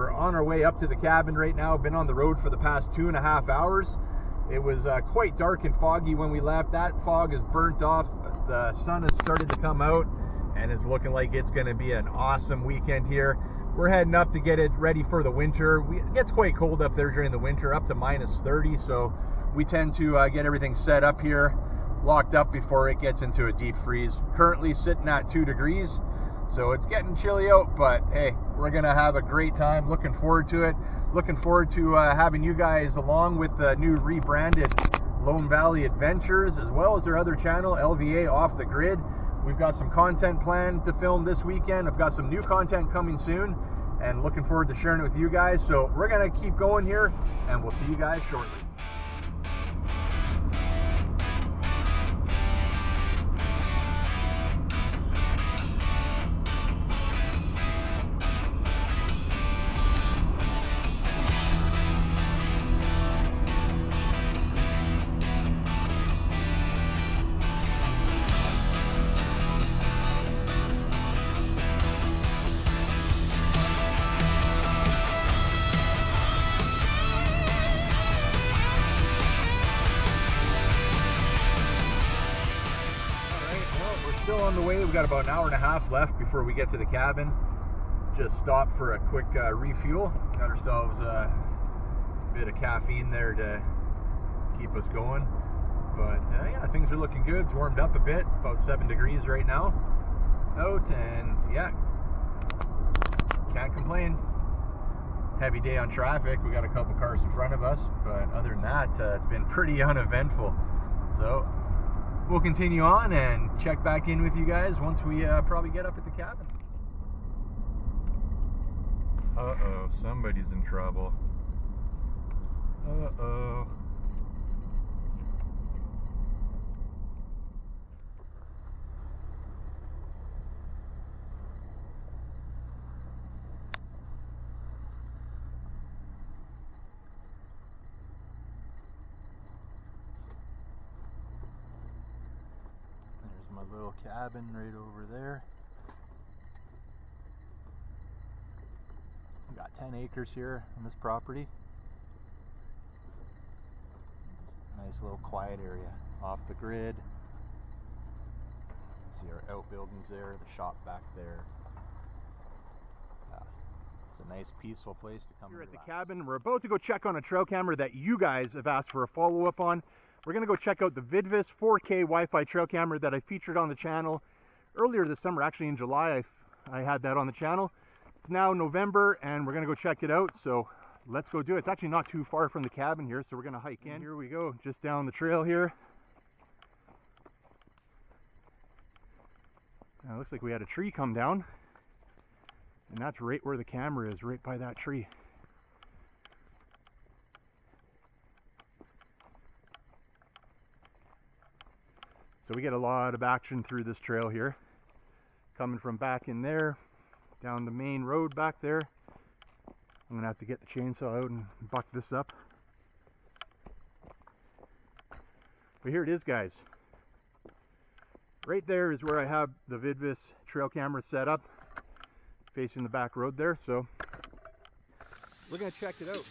we're on our way up to the cabin right now. Been on the road for the past 2.5 hours. It was quite dark and foggy when we left. That fog is burnt off. The sun has started to come out, and it's looking like it's going to be an awesome weekend here. We're heading up to get it ready for the winter. It gets quite cold up there during the winter, up to -30, so we tend to get everything set up here, locked up before it gets into a deep freeze. Currently sitting at 2 degrees, so it's getting chilly out, but hey, we're gonna have a great time. Looking forward to it. Looking forward to having you guys along with the new rebranded Lone Valley Adventures, as well as our other channel, LVA Off the Grid. We've got some content planned to film this weekend. I've got some new content coming soon, and looking forward to sharing it with you guys. So we're gonna keep going here, and we'll see you guys shortly. Still on the way. We've got about 1.5 hours left before we get to the cabin. Just stopped for a quick refuel. Got ourselves a bit of caffeine there to keep us going. But yeah, things are looking good. It's warmed up a bit, about 7 degrees right now out, and yeah, can't complain. Heavy day on traffic. We got a couple cars in front of us, but other than that, it's been pretty uneventful. So we'll continue on and check back in with you guys once we probably get up at the cabin. Uh-oh, somebody's in trouble. Uh-oh. My little cabin right over there. We got 10 acres here on this property. Nice little quiet area off the grid. See our outbuildings there, the shop back there. It's a nice peaceful place to come. Here at the cabin, we're about to go check on a trail camera that you guys have asked for a follow-up on. We're going to go check out the Vidvis 4K Wi-Fi trail camera that I featured on the channel earlier this summer. Actually in July I had that on the channel. It's now November and we're going to go check it out, so let's go do it. It's actually not too far from the cabin here, so we're going to hike in. Here we go, just down the trail here. Now it looks like we had a tree come down, and that's right where the camera is, right by that tree. So we get a lot of action through this trail here, coming from back in there, down the main road back there. I'm gonna have to get the chainsaw out and buck this up. But here it is, guys. Right there is where I have the Vidvis trail camera set up, facing the back road there. So we're gonna check it out.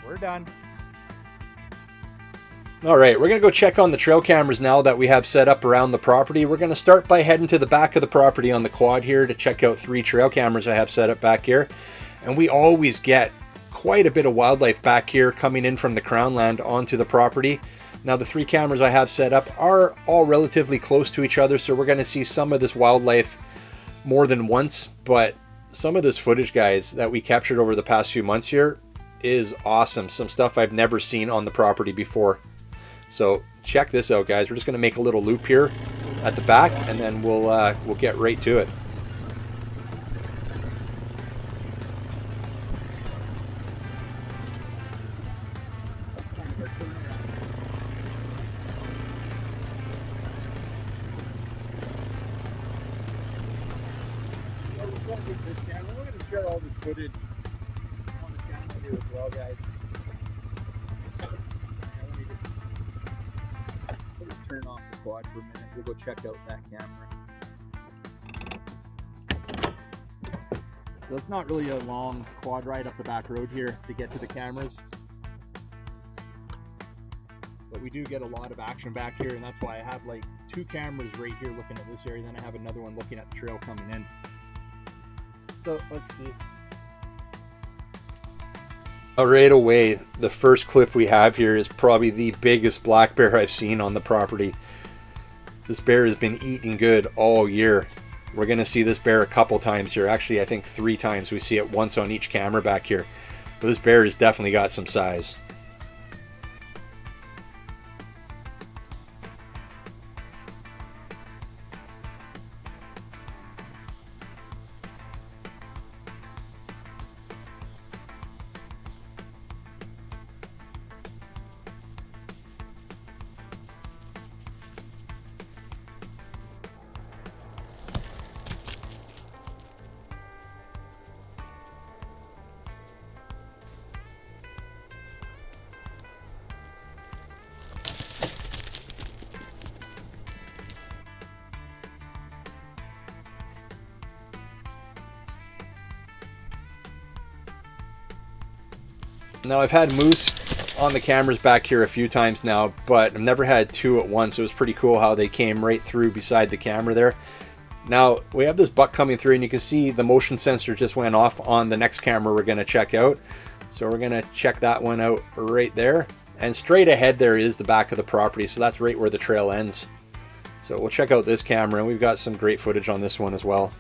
We're done. All right, we're going to go check on the trail cameras now that we have set up around the property. We're going to start by heading to the back of the property on the quad here to check out 3 trail cameras I have set up back here. And we always get quite a bit of wildlife back here coming in from the Crown Land onto the property. Now the 3 cameras I have set up are all relatively close to each other, so we're going to see some of this wildlife more than once. But some of this footage, guys, that we captured over the past few months here is awesome. Some stuff I've never seen on the property before. So check this out, guys. We're just going to make a little loop here at the back, and then we'll get right to it. We're going to share all this footage on the channel here as well, guys. Let me just turn off the quad for a minute. We'll go check out that camera. So it's not really a long quad ride up the back road here to get to the cameras. But we do get a lot of action back here, and that's why I have like 2 cameras right here looking at this area, then I have another one looking at the trail coming in. So let's see. Right away, the first clip we have here is probably the biggest black bear I've seen on the property. This bear has been eating good all year. We're going to see this bear a couple times here. Actually, I think 3 times. We see it once on each camera back here. But this bear has definitely got some size. Now I've had moose on the cameras back here a few times now, but I've never had 2 at once. It was pretty cool how they came right through beside the camera there. Now we have this buck coming through, and you can see the motion sensor just went off on the next camera we're going to check out. So we're going to check that one out right there. And straight ahead there is the back of the property, so that's right where the trail ends. So we'll check out this camera, and we've got some great footage on this one as well.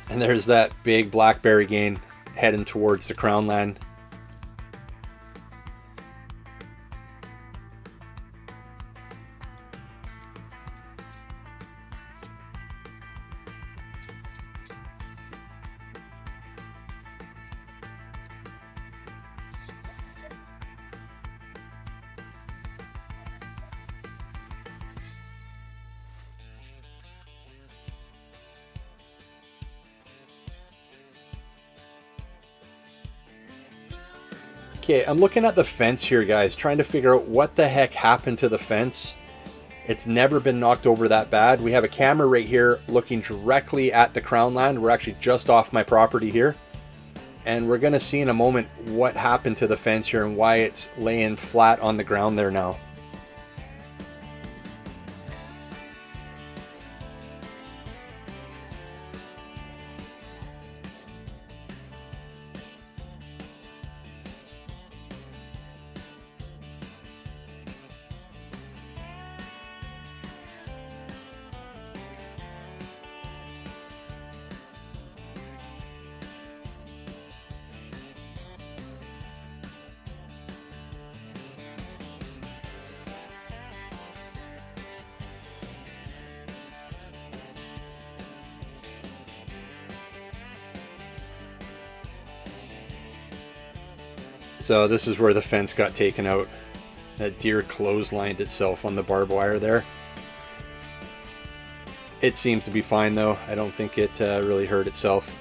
And there's that big black bear again heading towards the Crown Land. Okay, I'm looking at the fence here, guys, trying to figure out what the heck happened to the fence. It's never been knocked over that bad. We have a camera right here looking directly at the Crown Land. We're actually just off my property here. and we're going to see in a moment what happened to the fence here and why it's laying flat on the ground there now. So this is where the fence got taken out. That deer clotheslined itself on the barbed wire there. It seems to be fine though. I don't think it really hurt itself.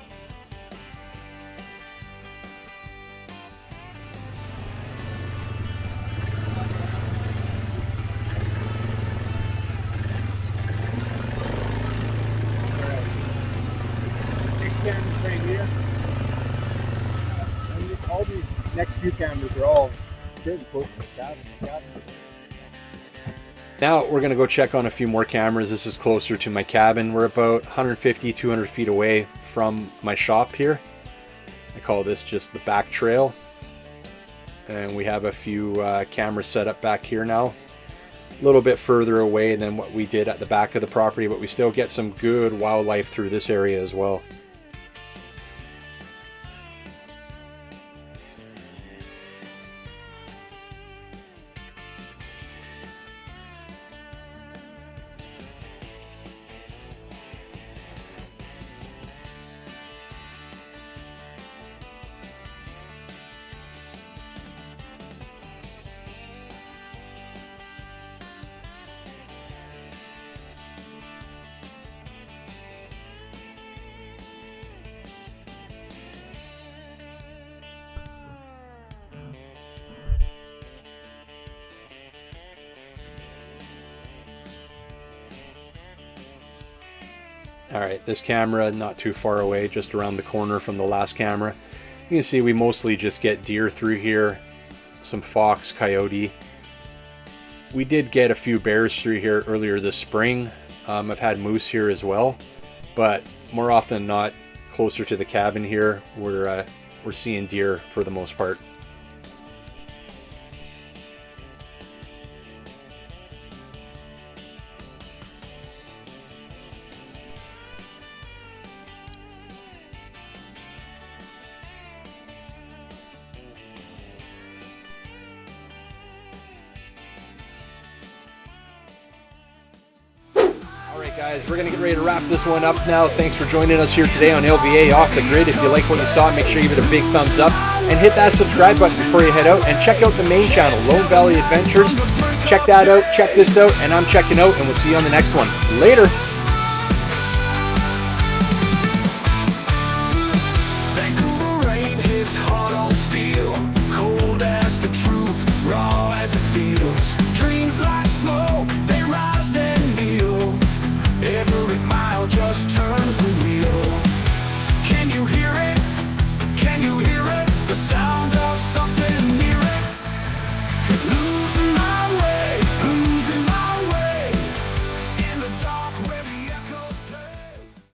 All these next few cameras are all fairly close to the cabin. Now we're going to go check on a few more cameras. This is closer to my cabin. We're about 150, 200 feet away from my shop here. I call this just the back trail. And we have a few cameras set up back here now. A little bit further away than what we did at the back of the property, but we still get some good wildlife through this area as well. All right, this camera not too far away, just around the corner from the last camera. You can see we mostly just get deer through here, some fox, coyote. We did get a few bears through here earlier this spring. I've had moose here as well, but more often than not, closer to the cabin here, we're seeing deer for the most part. Alright guys, we're going to get ready to wrap this one up now. Thanks for joining us here today on LVA Off the Grid. If you like what you saw, make sure you give it a big thumbs up and hit that subscribe button before you head out, and check out the main channel, Lone Valley Adventures. Check that out, check this out, and I'm checking out, and we'll see you on the next one. Later!